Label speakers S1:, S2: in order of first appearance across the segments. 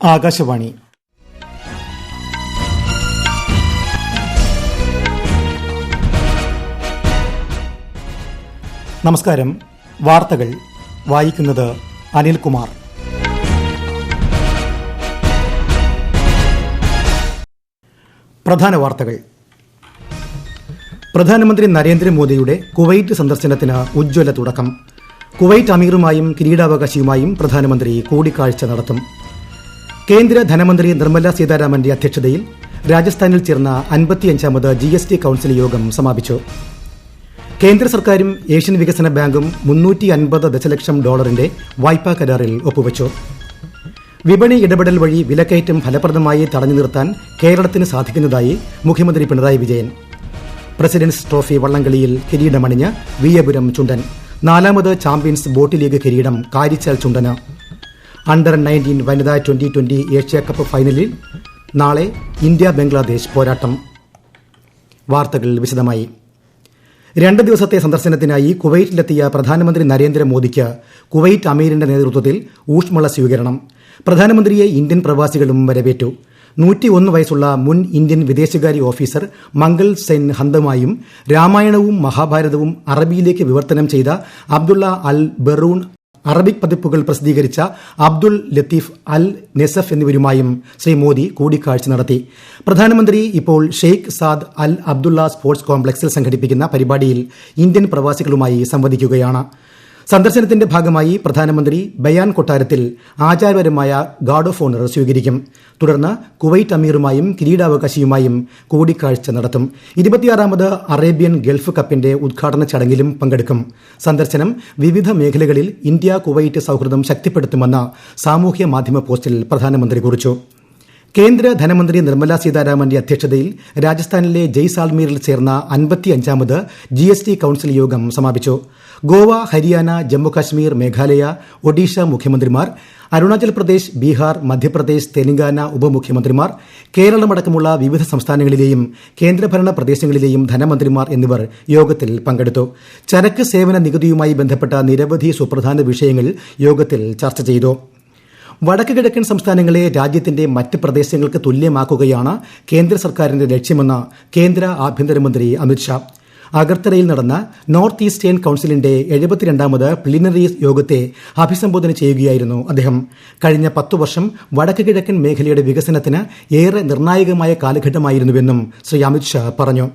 S1: ആകാശവാണി. നമസ്കാരം. വാർത്തകൾ വായിക്കുന്നത് അനിൽകുമാർ. പ്രധാന വാർത്തകൾ. പ്രധാനമന്ത്രി നരേന്ദ്രമോദിയുടെ കുവൈറ്റ് സന്ദർശനത്തിന് ഉജ്ജ്വല തുടക്കം. കുവൈറ്റ് അമീറുമായും കിരീടാവകാശിയുമായും പ്രധാനമന്ത്രി കൂടിക്കാഴ്ച നടത്തും. കേന്ദ്ര ധനമന്ത്രി നിർമ്മല സീതാരാമന്റെ അധ്യക്ഷതയിൽ രാജസ്ഥാനിൽ ചേർന്ന 55ാമത് GST കൌൺസിൽ യോഗം സമാപിച്ചു. കേന്ദ്ര സർക്കാരും ഏഷ്യൻ വികസന ബാങ്കും $350 ദശലക്ഷം വായ്പാ കരാറിൽ ഒപ്പുവച്ചു. വിപണി ഇടപെടൽ വഴി വിലക്കയറ്റം ഫലപ്രദമായി തടഞ്ഞു നിർത്താൻ കേരളത്തിന് സാധിക്കുന്നതായി മുഖ്യമന്ത്രി പിണറായി വിജയൻ. പ്രസിഡന്റ്സ് ട്രോഫി വള്ളംകളിയിൽ കിരീടമണിഞ്ഞ് വിയപുരം ചുണ്ടൻ. 4ാമത് ചാമ്പ്യൻസ് ബോട്ട് ലീഗ് കിരീടം കാരിച്ചാൽ ചുണ്ടന്. അണ്ടർ 19 വനിതാ T20 ഏഷ്യാകപ്പ് ഫൈനലിൽ നാളെ ഇന്ത്യ ബംഗ്ലാദേശ് പോരാട്ടം. വാർത്തകൾ വിശദമായി. 2 ദിവസത്തെ സന്ദർശനത്തിനായി കുവൈറ്റിലെത്തിയ പ്രധാനമന്ത്രി നരേന്ദ്രമോദിക്ക് കുവൈറ്റ് അമീറിന്റെ നേതൃത്വത്തിൽ ഊഷ്മള സ്വീകരണം. പ്രധാനമന്ത്രിയെ ഇന്ത്യൻ പ്രവാസികളും വരവേറ്റു. 101 വയസ്സുള്ള മുൻ ഇന്ത്യൻ വിദേശകാര്യ ഓഫീസർ മംഗൾ സെൻ ഹന്തമായും രാമായണവും മഹാഭാരതവും അറബിയിലേക്ക് വിവർത്തനം ചെയ്ത അബ്ദുള്ള അൽ ബറൂൺ അറബിക് പതിപ്പുകൾ പ്രസിദ്ധീകരിച്ച അബ്ദുൾ ലത്തീഫ് അൽ നെസഫ് എന്നിവരുമായും ശ്രീ മോദി കൂടിക്കാഴ്ച നടത്തി. പ്രധാനമന്ത്രി ഇപ്പോൾ ഷെയ്ഖ് സാദ് അൽ അബ്ദുള്ള സ്പോർട്സ് കോംപ്ലക്സിൽ സംഘടിപ്പിക്കുന്ന പരിപാടിയിൽ ഇന്ത്യൻ പ്രവാസികളുമായി സംവദിക്കുകയാണ്. സന്ദർശനത്തിന്റെ ഭാഗമായി പ്രധാനമന്ത്രി ബയാൻ കൊട്ടാരത്തിൽ ആചാരപരമായ ഗാർഡ് ഓഫ് ഓണർ സ്വീകരിക്കും. തുടർന്ന് കുവൈറ്റ് അമീറുമായും കിരീടാവകാശിയുമായും കൂടിക്കാഴ്ച നടത്തും. 26ാമത് അറേബ്യൻ ഗൾഫ് കപ്പിന്റെ ഉദ്ഘാടന ചടങ്ങിലും പങ്കെടുക്കും. സന്ദർശനം വിവിധ മേഖലകളിൽ ഇന്ത്യ കുവൈറ്റ് സൌഹൃദം ശക്തിപ്പെടുത്തുമെന്ന് സാമൂഹ്യ മാധ്യമ പോസ്റ്റിൽ പ്രധാനമന്ത്രി കുറിച്ചു. കേന്ദ്ര ധനമന്ത്രി നിർമ്മല സീതാരാമന്റെ അധ്യക്ഷതയിൽ രാജസ്ഥാനിലെ ജയ്സാൽമീറിൽ ചേർന്ന 55ാമത് GST കൌൺസിൽ യോഗം സമാപിച്ചു. ഗോവ, ഹരിയാന, ജമ്മുകാശ്മീർ, മേഘാലയ, ഒഡീഷ മുഖ്യമന്ത്രിമാർ, അരുണാചൽ പ്രദേശ്, ബീഹാർ, മധ്യപ്രദേശ്, തെലങ്കാന ഉപമുഖ്യമന്ത്രിമാർ, കേരളമടക്കമുള്ള വിവിധ സംസ്ഥാനങ്ങളിലെയും കേന്ദ്രഭരണ പ്രദേശങ്ങളിലെയും ധനമന്ത്രിമാർ എന്നിവർ യോഗത്തിൽ പങ്കെടുത്തു. ചരക്ക് സേവന നികുതിയുമായി ബന്ധപ്പെട്ട നിരവധി സുപ്രധാന വിഷയങ്ങൾ യോഗത്തിൽ ചർച്ച ചെയ്തു. വടക്ക് കിഴക്കൻ സംസ്ഥാനങ്ങളെ രാജ്യത്തിന്റെ മറ്റ് പ്രദേശങ്ങൾക്ക് തുല്യമാക്കുകയാണ് കേന്ദ്ര സർക്കാരിന്റെ ലക്ഷ്യമെന്ന് കേന്ദ്ര ആഭ്യന്തരമന്ത്രി അമിത്ഷാ. അഗർത്തലയിൽ നടന്ന നോർത്ത് ഈസ്റ്റേൺ കൌൺസിലിന്റെ 72ാമത് പ്ലിനറി യോഗത്തെ അഭിസംബോധന ചെയ്യുകയായിരുന്നു അദ്ദേഹം. കഴിഞ്ഞ 10 വർഷം വടക്ക് കിഴക്കൻ മേഖലയുടെ വികസനത്തിന് ഏറെ നിർണായകമായ കാലഘട്ടമായിരുന്നുവെന്നും ശ്രീ അമിത്ഷാ പറഞ്ഞു.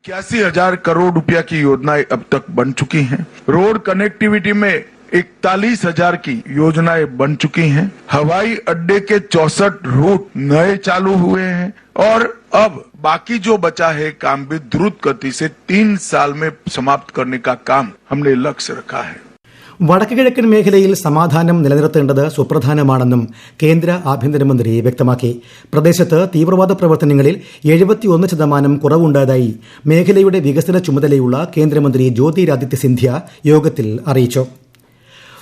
S2: 81,000 करोड़ रुपया की योजनाएं अब तक बन चुकी हैं. रोड कनेक्टिविटी में 41,000 की योजनाएं बन चुकी हैं. हवाई अड्डे के 64 रूट नए चालू हुए हैं और अब बाकी जो बचा है काम भी द्रुत गति से 3 साल में समाप्त करने का काम हमने लक्ष्य रखा है.
S1: വടക്ക് കിഴക്കൻ മേഖലയിൽ സമാധാനം നിലനിർത്തേണ്ടത് സുപ്രധാനമാണെന്നും കേന്ദ്ര ആഭ്യന്തരമന്ത്രി വ്യക്തമാക്കി. പ്രദേശത്ത് തീവ്രവാദ പ്രവർത്തനങ്ങളിൽ 71% കുറവുണ്ടായതായി മേഖലയുടെ വികസന ചുമതലയുള്ള കേന്ദ്രമന്ത്രി ജ്യോതിരാദിത്യ സിന്ധ്യ യോഗത്തിൽ അറിയിച്ചു.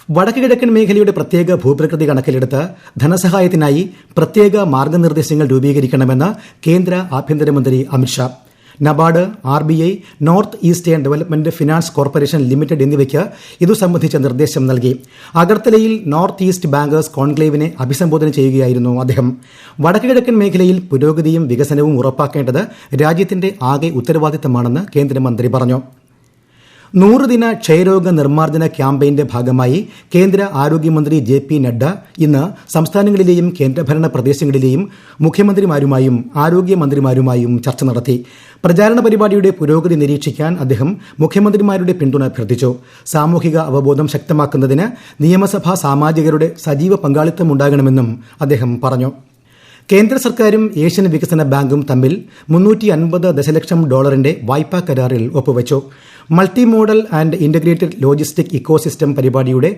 S1: വടക്ക് കിഴക്കൻ മേഖലയുടെ പ്രത്യേക ഭൂപ്രകൃതി കണക്കിലെടുത്ത് ധനസഹായത്തിനായി പ്രത്യേക മാർഗനിർദ്ദേശങ്ങൾ രൂപീകരിക്കണമെന്ന് കേന്ദ്ര ആഭ്യന്തരമന്ത്രി Amit Shah. NABARD, RBI, north eastern development finance corporation limited എന്നിവയ്ക്ക് ഇതു സംബന്ധിച്ച നിർദ്ദേശം നൽകി. അഗർത്തലയിൽ നോർത്ത് ഈസ്റ്റ് ബാങ്കേഴ്സ് കോൺക്ലേവിനെ അഭിസംബോധന ചെയ്യുകയായിരുന്നു അദ്ദേഹം. വടക്ക് കിഴക്കൻ മേഖലയിൽ പുരോഗതിയും വികസനവും ഉറപ്പാക്കേണ്ടത് രാജ്യത്തിന്റെ ആകെ ഉത്തരവാദിത്തമാണെന്ന് കേന്ദ്രമന്ത്രി പറഞ്ഞു. 100 ദിന ക്ഷയരോഗ നിർമ്മാർജ്ജന ക്യാമ്പയിന്റെ ഭാഗമായി കേന്ദ്ര ആരോഗ്യമന്ത്രി JP നഡ്ഡ ഇന്ന് സംസ്ഥാനങ്ങളിലെയും കേന്ദ്രഭരണ പ്രദേശങ്ങളിലെയും മുഖ്യമന്ത്രിമാരുമായും ആരോഗ്യമന്ത്രിമാരുമായും ചർച്ച നടത്തി. പ്രചാരണ പരിപാടിയുടെ പുരോഗതി നിരീക്ഷിക്കാൻ അദ്ദേഹം മുഖ്യമന്ത്രിമാരുടെ പിന്തുണ അഭ്യർത്ഥിച്ചു. സാമൂഹിക അവബോധം ശക്തമാക്കുന്നതിന് നിയമസഭാ സാമാജികരുടെ സജീവ പങ്കാളിത്തമുണ്ടാകണമെന്നും അദ്ദേഹം പറഞ്ഞു. കേന്ദ്ര സർക്കാരും ഏഷ്യൻ വികസന ബാങ്കും തമ്മിൽ $350 ദശലക്ഷം വായ്പാ കരാറിൽ ഒപ്പുവച്ചു. Multi model and integrated logistic ecosystem പരിപാടിയുടെ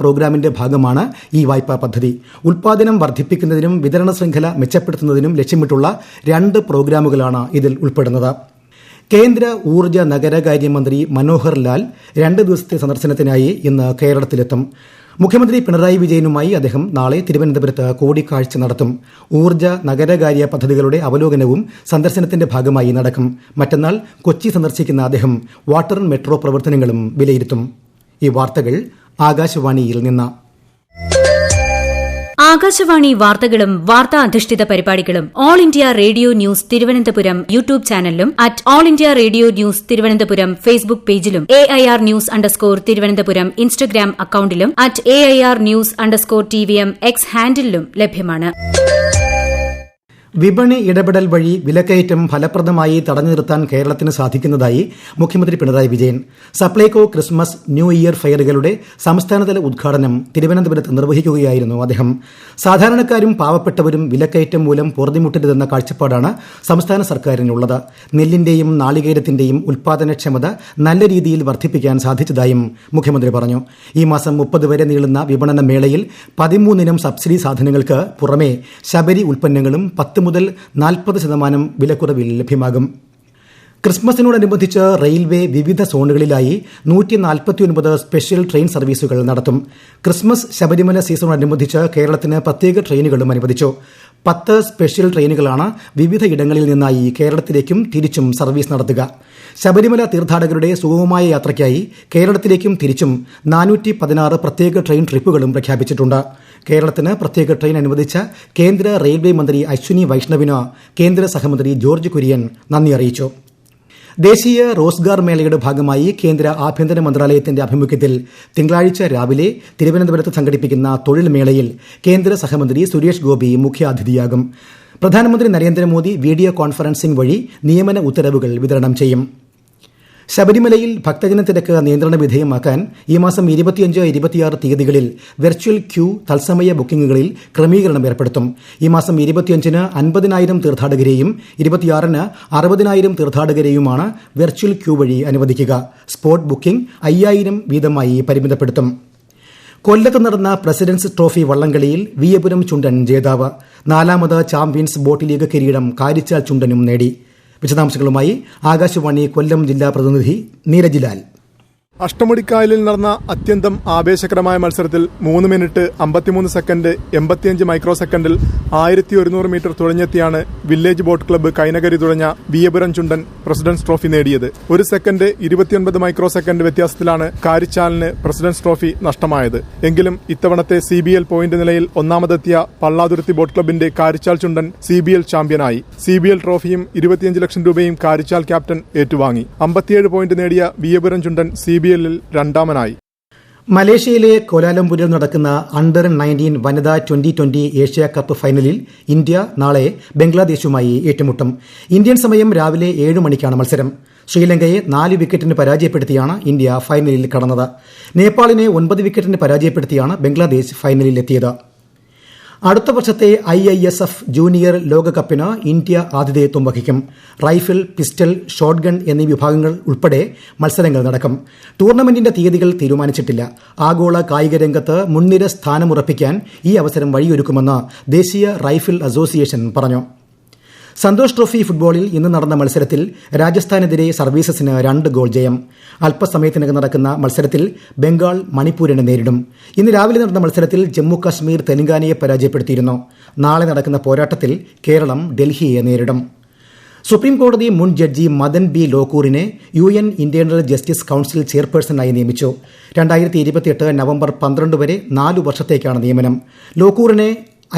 S1: പ്രോഗ്രാമിന്റെ ഭാഗമാണ് ഈ വായ്പാ പദ്ധതി. ഉൽപാദനം വർദ്ധിപ്പിക്കുന്നതിനും വിതരണ ശൃംഖല മെച്ചപ്പെടുത്തുന്നതിനും ലക്ഷ്യമിട്ടുള്ള 2 പ്രോഗ്രാമുകളാണ് ഇതിൽ ഉൾപ്പെടുന്നത്. കേന്ദ്ര ഊർജ്ജ നഗരകാര്യമന്ത്രി മനോഹർ ലാൽ 2 ദിവസത്തെ സന്ദർശനത്തിനായി ഇന്ന് കേരളത്തിലെത്തും. മുഖ്യമന്ത്രി പിണറായി വിജയനുമായി അദ്ദേഹം നാളെ തിരുവനന്തപുരത്ത് കൂടിക്കാഴ്ച നടത്തും. ഊർജ്ജ നഗരകാര്യ പദ്ധതികളുടെ അവലോകനവും സന്ദർശനത്തിന്റെ ഭാഗമായി നടക്കും. മറ്റന്നാൾ കൊച്ചി സന്ദർശിക്കുന്ന അദ്ദേഹം വാട്ടർ മെട്രോ പ്രവർത്തനങ്ങളും വിലയിരുത്തും. ഈ വാർത്തകൾ ആകാശവാണിയിൽ നിന്ന്.
S3: ആകാശവാണി വാർത്തകളും വാർത്താ അധിഷ്ഠിത പരിപാടികളും All India Radio news Thiruvananthapuram YouTube ചാനലിലും at All India Radio news Thiruvananthapuram Facebook പേജിലും AIR ന്യൂസ് _തിരുവനന്തപുരം ഇൻസ്റ്റഗ്രാം അക്കൌണ്ടിലും at AIR news _TVM X ഹാൻഡിലും ലഭ്യമാണ്.
S1: വിപണി ഇടപെടൽ വഴി വിലക്കയറ്റം ഫലപ്രദമായി തടഞ്ഞു നിർത്താൻ കേരളത്തിന് സാധിക്കുന്നതായി മുഖ്യമന്ത്രി Pinarayi Vijayan. Supplyco Christmas new year ഫെയറുകളുടെ സംസ്ഥാനതല ഉദ്ഘാടനം തിരുവനന്തപുരത്ത് നിർവഹിക്കുകയായിരുന്നു അദ്ദേഹം. സാധാരണക്കാരും പാവപ്പെട്ടവരും വിലക്കയറ്റം മൂലം പൊറുതിമുട്ടരുതെന്ന കാഴ്ചപ്പാടാണ് സംസ്ഥാന സർക്കാരിനുള്ളത്. നെല്ലിന്റെയും നാളികേരത്തിന്റെയും ഉൽപാദനക്ഷമത നല്ല രീതിയിൽ വർദ്ധിപ്പിക്കാൻ സാധിച്ചതായും മുഖ്യമന്ത്രി പറഞ്ഞു. ഈ മാസം 30 വരെ നീളുന്ന വിപണന മേളയിൽ 13 ഇനം സബ്സിഡി സാധനങ്ങൾക്ക് പുറമെ ശബരി ഉൽപ്പന്നങ്ങളും 10 മുതൽ 40% വിലക്കുറവിൽ ലഭ്യമാകും. ക്രിസ്മസിനോടനുബന്ധിച്ച് റെയിൽവേ വിവിധ സോണുകളിലായി 149 സ്പെഷ്യൽ ട്രെയിൻ സർവീസുകൾ നടത്തും. ക്രിസ്മസ് ശബരിമല സീസണോടനുബന്ധിച്ച് കേരളത്തിന് പ്രത്യേക ട്രെയിനുകളും അനുവദിച്ചു. 10 സ്പെഷ്യൽ ട്രെയിനുകളാണ് വിവിധ ഇടങ്ങളിൽ നിന്നായി കേരളത്തിലേക്കും തിരിച്ചും സർവീസ് നടത്തുക. ശബരിമല തീർത്ഥാടകരുടെ സുഗമമായ യാത്രയ്ക്കായി കേരളത്തിലേക്കും തിരിച്ചും 416 പ്രത്യേക ട്രെയിൻ ട്രിപ്പുകളും പ്രഖ്യാപിച്ചിട്ടുണ്ട്. കേരളത്തിന് പ്രത്യേക ട്രെയിൻ അനുവദിച്ച കേന്ദ്ര റെയിൽവേ മന്ത്രി അശ്വിനി വൈഷ്ണവിന് കേന്ദ്ര സഹമന്ത്രി ജോർജ് കുര്യൻ നന്ദി അറിയിച്ചു. ദേശീയ റോസ്ഗാർ മേളയുടെ ഭാഗമായി കേന്ദ്ര ആഭ്യന്തര മന്ത്രാലയത്തിന്റെ ആഭിമുഖ്യത്തിൽ തിങ്കളാഴ്ച രാവിലെ തിരുവനന്തപുരത്ത് സംഘടിപ്പിക്കുന്ന തൊഴിൽ മേളയിൽ കേന്ദ്ര സഹമന്ത്രി സുരേഷ് ഗോപി മുഖ്യാതിഥിയാകും. പ്രധാനമന്ത്രി നരേന്ദ്രമോദി വീഡിയോ കോൺഫറൻസിംഗ് വഴി നിയമന ഉത്തരവുകൾ വിതരണം ചെയ്യും. ശബരിമലയിൽ ഭക്തജന തിരക്ക് നിയന്ത്രണ വിധേയമാക്കാൻ ഈ മാസം 25, 26 തീയതികളിൽ വെർച്വൽ ക്യൂ തത്സമയ ബുക്കിംഗുകളിൽ ക്രമീകരണം ഏർപ്പെടുത്തും. ഈ മാസം 25-ന് 50,000 തീർത്ഥാടകരെയും 26-ന് 60,000 തീർത്ഥാടകരെയുമാണ് വെർച്വൽ ക്യൂ വഴി അനുവദിക്കുക. സ്പോട്ട് ബുക്കിംഗ് 5,000 വീതമായി പരിമിതപ്പെടുത്തും. കൊല്ലത്ത് നടന്ന പ്രസിഡന്റ്സ് ട്രോഫി വള്ളംകളിയിൽ വിയപുരം ചുണ്ടൻ ജേതാവ്. 4ാമത് ചാമ്പ്യൻസ് ബോട്ട് ലീഗ് കിരീടം കാരിച്ചാൽ ചുണ്ടനും നേടി. വിശദാംശങ്ങളുമായി ആകാശവാണി കൊല്ലം ജില്ലാ പ്രതിനിധി നീരജ് ലാൽ.
S4: അഷ്ടമുടിക്കായലിൽ നടന്ന അത്യന്തം ആവേശകരമായ മത്സരത്തിൽ 3 മിനിറ്റ് 53 സെക്കൻഡ് 85 മൈക്രോ സെക്കൻഡിൽ 1100 മീറ്റർ തുഴഞ്ഞെത്തിയാണ് വില്ലേജ് ബോട്ട് ക്ലബ്ബ് കൈനകരി തുഴഞ്ഞ വിയപുരം ചുണ്ടൻ പ്രസിഡന്റ്സ് ട്രോഫി നേടിയത്. 1 സെക്കൻഡ് 29 മൈക്രോ സെക്കൻഡ് വ്യത്യാസത്തിലാണ് കാരിച്ചാലിന് പ്രസിഡന്റ്സ് ട്രോഫി നഷ്ടമായത്. എങ്കിലും ഇത്തവണത്തെ CBL പോയിന്റ് നിലയിൽ ഒന്നാമതെത്തിയ പള്ളാതുരുത്തി ബോട്ട് ക്ലബിന്റെ കാരിച്ചാൽ ചുണ്ടൻ CBL ചാമ്പ്യനായി. CBL ട്രോഫിയും 25 ലക്ഷം രൂപയും കാരിച്ചാൽ ക്യാപ്റ്റൻ ഏറ്റുവാങ്ങി. 57 പോയിന്റ് നേടിയ വിയപുരം ചുണ്ടൻ CBL രണ്ടാമനായി.
S1: മലേഷ്യയിലെ കോലാലംപൂരിൽ നടക്കുന്ന അണ്ടർ-19 വനിതാ T20 ഏഷ്യ കപ്പ് ഫൈനലിൽ ഇന്ത്യ നാളെ ബംഗ്ലാദേശുമായി ഏറ്റുമുട്ടും. ഇന്ത്യൻ സമയം രാവിലെ 7 മണിക്കാണ് മത്സരം. ശ്രീലങ്കയെ 4 വിക്കറ്റിന് പരാജയപ്പെടുത്തിയാണ് ഇന്ത്യ ഫൈനലിൽ കടന്നത്. നേപ്പാളിനെ 9 വിക്കറ്റിന് പരാജയപ്പെടുത്തിയാണ് ബംഗ്ലാദേശ് ഫൈനലിലെത്തിയത്. അടുത്ത വർഷത്തെ IISF ജൂനിയർ ലോകകപ്പിന് ഇന്ത്യ ആതിഥേയത്വം വഹിക്കും. റൈഫിൾ, പിസ്റ്റൾ, ഷോട്ട്ഗൺ എന്നീ വിഭാഗങ്ങൾ ഉൾപ്പെടെ മത്സരങ്ങൾ നടക്കും. ടൂർണമെന്റിന്റെ തീയതികൾ തീരുമാനിച്ചിട്ടില്ല. ആഗോള കായിക രംഗത്ത് മുൻനിര സ്ഥാനമുറപ്പിക്കാൻ ഈ അവസരം വഴിയൊരുക്കുമെന്ന് ദേശീയ റൈഫിൾ അസോസിയേഷൻ പറഞ്ഞു. സന്തോഷ് ട്രോഫി ഫുട്ബോളിൽ ഇന്ന് നടന്ന മത്സരത്തിൽ രാജസ്ഥാനെതിരെ സർവീസസിന് 2 ഗോൾ ജയം. അല്പസമയത്തിനകം നടക്കുന്ന മത്സരത്തിൽ ബംഗാൾ മണിപ്പൂരിനെ നേരിടും. ഇന്ന് രാവിലെ നടന്ന മത്സരത്തിൽ ജമ്മു കാശ്മീർ തെലങ്കാനയെ പരാജയപ്പെടുത്തിയിരുന്നു. നാളെ നടക്കുന്ന പോരാട്ടത്തിൽ കേരളം ഡൽഹിയെ നേരിടും. സുപ്രീം കോടതി മുൻ ജഡ്ജി മദൻ ബി ലോക്കൂറിനെ UN ഇന്റേണൽ ജസ്റ്റിസ് കൌൺസിൽ ചെയർപേഴ്സണായി നിയമിച്ചു. 2028 നവംബർ 12 വരെ 4 വർഷത്തേക്കാണ് നിയമനം. ലോക്കൂറിനെ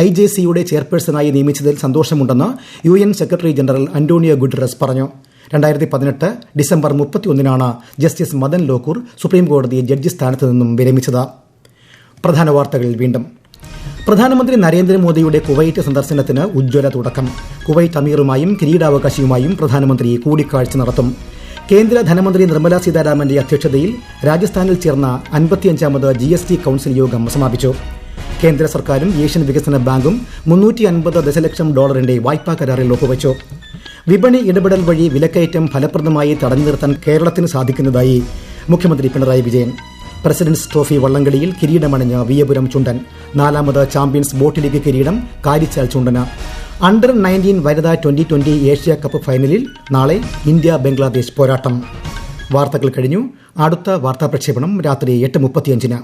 S1: IJCയുടെ ചെയർപേഴ്സണായി നിയമിച്ചതിൽ സന്തോഷമുണ്ടെന്ന് UN secretary general Antonio Guterres പറഞ്ഞു. 2018 ഡിസംബർ 31-നാണ് ജസ്റ്റിസ് മദൻ ലോക്കൂർ സുപ്രീം കോടതി ജഡ്ജി സ്ഥാനത്ത് നിന്നും വിരമിച്ചത്. പ്രധാന വാർത്തകൾ വീണ്ടും. പ്രധാനമന്ത്രി നരേന്ദ്രമോദിയുടെ കുവൈറ്റ് സന്ദർശനത്തിന് ഉജ്ജ്വല തുടക്കം. കുവൈറ്റ് അമീറുമായും കിരീടാവകാശിയുമായും പ്രധാനമന്ത്രി കൂടിക്കാഴ്ച നടത്തും. കേന്ദ്ര ധനമന്ത്രി നിർമ്മല സീതാരാമന്റെ അധ്യക്ഷതയിൽ രാജസ്ഥാനിൽ ചേർന്ന 55ാമത് GST കൌൺസിൽ യോഗം സമാപിച്ചു. കേന്ദ്ര സർക്കാരും ഏഷ്യൻ വികസന ബാങ്കും $350 ദശലക്ഷം വായ്പാ കരാറിൽ ഒപ്പുവച്ചു. വിപണി ഇടപെടൽ വഴി വിലക്കയറ്റം ഫലപ്രദമായി തടഞ്ഞു നിർത്താൻ കേരളത്തിന് സാധിക്കുന്നതായി മുഖ്യമന്ത്രി പിണറായി വിജയൻ. പ്രസിഡന്റ്സ് ട്രോഫി വള്ളംകളിയിൽ കിരീടമണിഞ്ഞ വിയപുരം ചുണ്ടൻ. 4ാമത് ചാമ്പ്യൻസ് ബോട്ട് ലീഗ് കിരീടം കാരിച്ചാൽ ചുണ്ടന്. അണ്ടർ-19 വനിതാ T20 ഏഷ്യ കപ്പ് ഫൈനലിൽ നാളെ ഇന്ത്യ ബംഗ്ലാദേശ് പോരാട്ടം. വാർത്തകൾ കഴിഞ്ഞു. അടുത്ത വാർത്താ പ്രക്ഷേപണം രാത്രി 8:35-ന്.